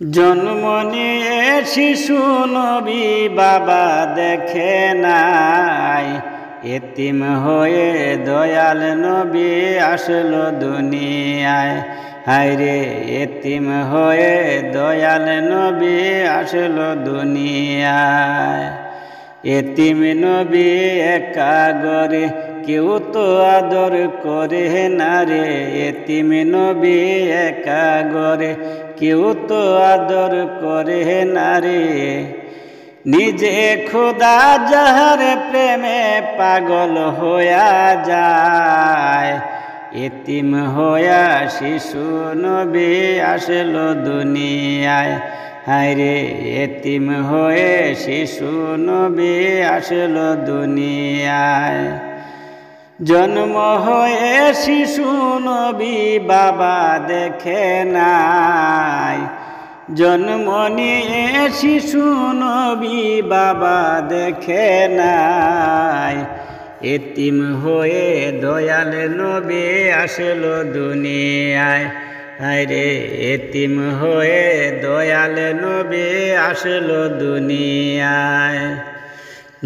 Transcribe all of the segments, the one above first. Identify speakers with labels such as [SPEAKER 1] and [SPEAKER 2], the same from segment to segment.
[SPEAKER 1] জন্ম নিয়ে শিশু নবী বাবা দেখে নাই, এতিম হয়ে দয়াল নবী আসলো দুনিয়ায়। হায়রে এতিম হয়ে দয়াল নবী আসলো দুনিয়ায়। এতিম নবী একা গরে কেউ তো আদর করে না রে, এতিম নবী একা গরে কেউ তো আদর করে না রে। নিজে খোদা যাহার প্রেমে পাগল হইয়া যায়, এতিম হইয়া শিশু নবী আসলো দুনিয়ায়। হায়রে এতিম হয়ে শিশু নবী আসলো দুনিয়ায়। জন্ম হয়ে শিশু নবী বাবা দেখে নাই, জন্ম নিয়ে শিশু নবী বাবা দেখে নাই। এতিম হয়ে দয়াল নবী আসলো দুনিয়ায়। হায়রে এতিম হয়ে দয়াল নবী আসলো দুনিয়ায়।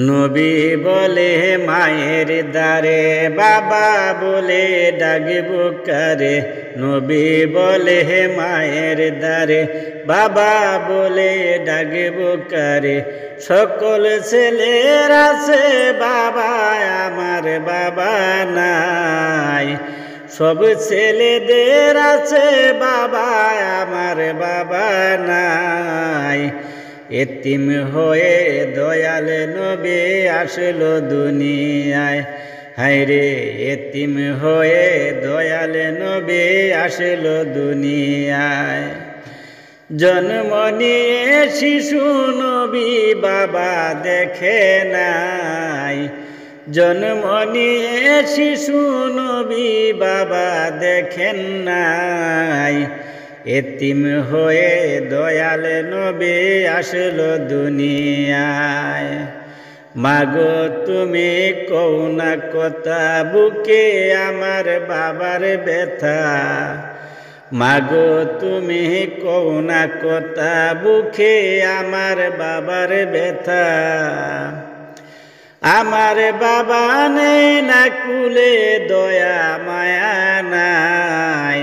[SPEAKER 1] নবী বলে মায়ের দ্বারে, বাবা বলে ডাকব কারে। নবী বলে মায়ের দ্বারে, বাবা বলে ডাকব কারে। সকল ছেলের আছে বাবা, আমার বাবা নাই। সব ছেলেদের আছে বাবা, আমার বাবা নাই। এতিম হয়ে দয়াল নবী আসলো দুনিয়ায়। হায়রে এতিম হয়ে দয়াল নবী আসলো দুনিয়ায়। জন্ম নিয়ে শিশু নবী বাবা দেখে নাই, জন্ম নিয়ে শিশু নবী বাবা দেখেন নাই। এতিম হয়ে দয়াল নবী আসলো দুনিয়ায়। মাগো তুমি কও না কথা, বুকে আমার বাবার ব্যথা। মাগো তুমি কও না কথা, বুকে আমার বাবার ব্যথা। আমার বাবা নেই না কুলে, দয়া মায়া নাই।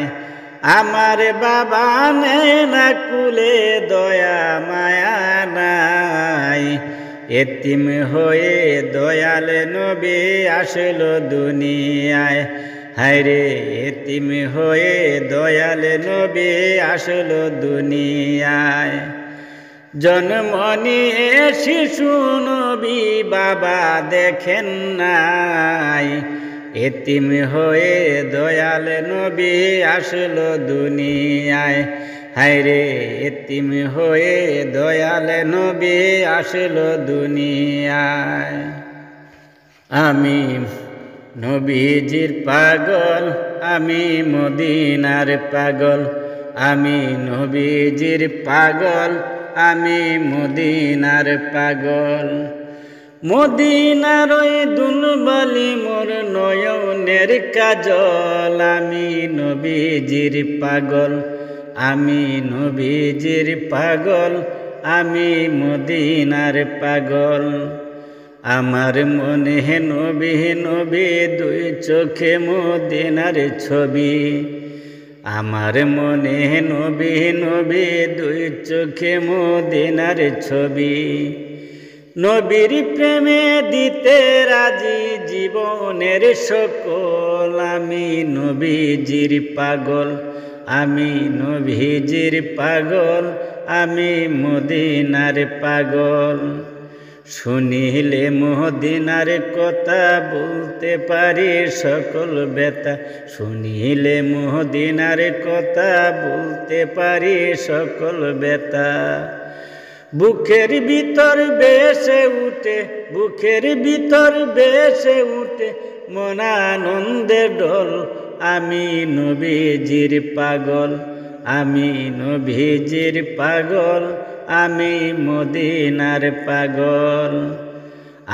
[SPEAKER 1] আমার বাবা নেই না কুলে, দয়া মায়া নাই। এতিম হয়ে দয়াল নবী আসলো দুনিয়ায়। হায়রে এতিম হয়ে দয়াল নবী আসলো দুনিয়ায়। জন্ম নিয়ে শিশু নবী বাবা দেখেন নাই, এতিম হয়ে দয়াল নবী আসলো দুনিয়ায়। হায়রে এতিম হয়ে দয়াল নবী আসলো দুনিয়ায়। আমি নবীজির পাগল, আমি মদিনার পাগল। আমি নবীজির পাগল, আমি মদিনার পাগল। মদিনার ওই দুলবালি মোর নয়নের কাজল। আমি নবীজির পাগল, আমি নবীজির পাগল, আমি মদিনার পাগল। আমার মনে নবী নবী, দুই চোখে মদিনার ছবি। আমার মনে নবী নবী, দুই চোখে মদিনার ছবি। নবীর প্রেমে দিতে রাজি জীবনের সকল। আমি নবীজির পাগল, আমি নবীজির পাগল, আমি মদিনার পাগল। শুনিলে মদিনার কথা, বলতে পারি সকল ব্যথা। শুনিলে মদিনার কথা, বলতে পারি সকল ব্যথা। বুকের ভিতর বেসে উঠে, বুকের ভিতর বেসে উঠে মন আনন্দের ঢল। আমি নবীজির পাগল, আমি নবীজির পাগল, আমি মদিনার পাগল।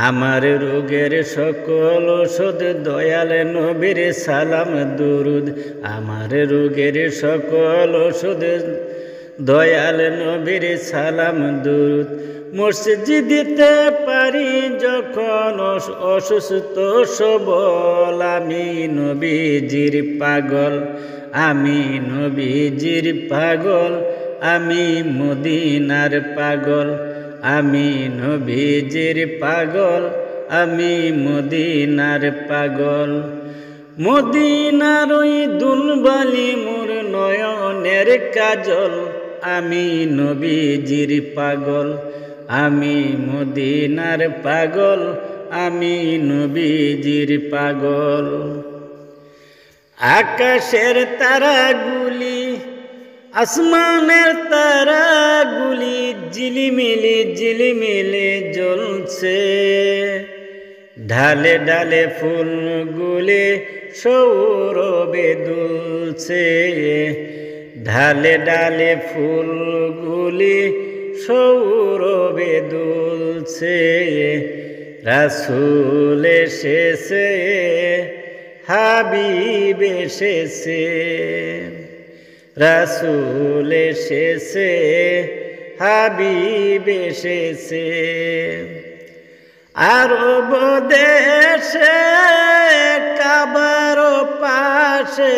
[SPEAKER 1] আমার রোগের সকল ওষুধ দয়াল নবীর সালাম দুরুদ। আমার রোগের সকল ওষুধ দয়াল নবীর সালাম দুরুদ মসজিদিতে পারি যখন অসুস্থ সবল আমি নবীজির পাগল আমি নবীজির পাগল আমি মদিনার পাগল আমি নবীজির পাগল আমি মদিনার পাগল মদিনার ওই দুলবালি মোর নয়নের কাজল আমি নবীজির পাগল আমি মদিনার পাগল আমি নবীজির পাগল আকাশের তারাগুলি আসমানের তারাগুলি ঝিলিমিলি ঝিলিমিলি জ্বলছে ঢালে ঢালে ফুলগুলি সৌরভে দুলছে ঢালে ঢালে ফুলগুলি সৌরভে দুলছে রাসূল এসেছে হাবিব এসেছে রাসূল এসেছে হাবিব এসেছে আরব দেশে কাবার পাশে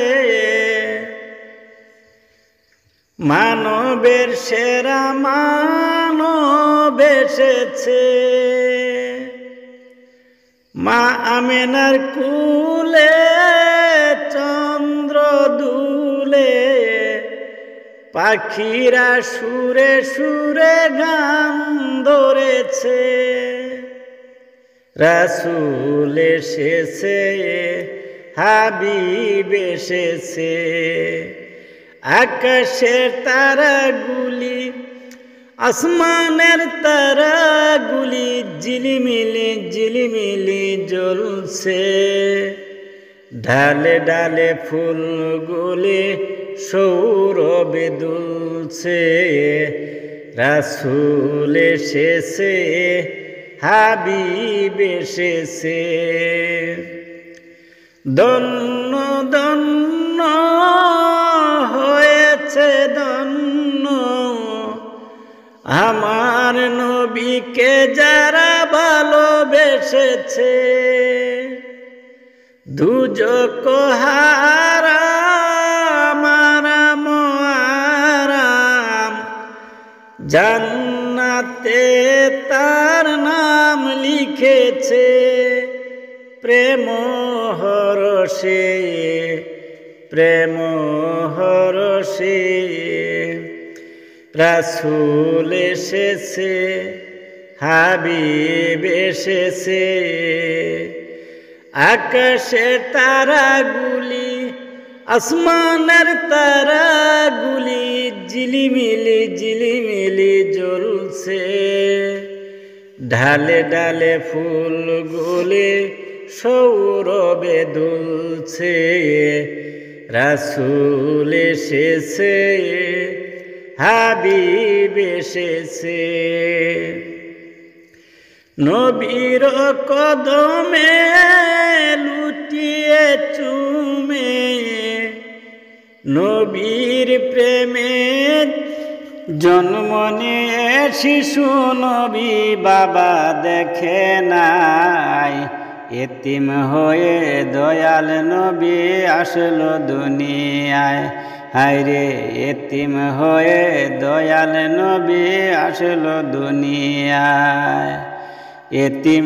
[SPEAKER 1] মানবের সেরা মানব এসেছে মা আমেনার কুলে চন্দ্র দুলে পাখিরা সুরে সুরে গান ধরেছে রাসূল এসেছে হাবিব এসেছে আকাশের তারাগুলি আসমানের তারাগুলি ঝিলিমিলি ঝিলিমিলি জ্বলছে ঢালে ঢালে ফুলগুলি সৌরভে দুলছে রাসূল এসেছে হাবিব এসেছে ধন্য ধন্য হয়েছে ধন্য আমার নবীকে যারা ভালোবেসেছে দুজক হারাম আরাম আরাম জান্নাতে তার নাম লিখেছে প্রেম হরষে প্রেম হরষে রাসূল এসেছে হাবিব এসেছে আকাশের তারাগুলি আসমানের তারাগুলি ঝিলিমিলি ঝিলিমিলি জ্বলছে ঢালে ঢালে ফুলগুলি সৌরভে দুলছে রাসূল এসেছে হাবিব এসেছে নবীর কদমে লুটিয়ে চুমে নবীর প্রেমে জন্ম নিয়ে শিশু নবী বাবা দেখে নাই এতিম হয়ে দয়াল নবী আসলো দুনিয়ায় হায়রে এতিম হয়ে দয়াল নবী আসলো দুনিয়ায় এতিম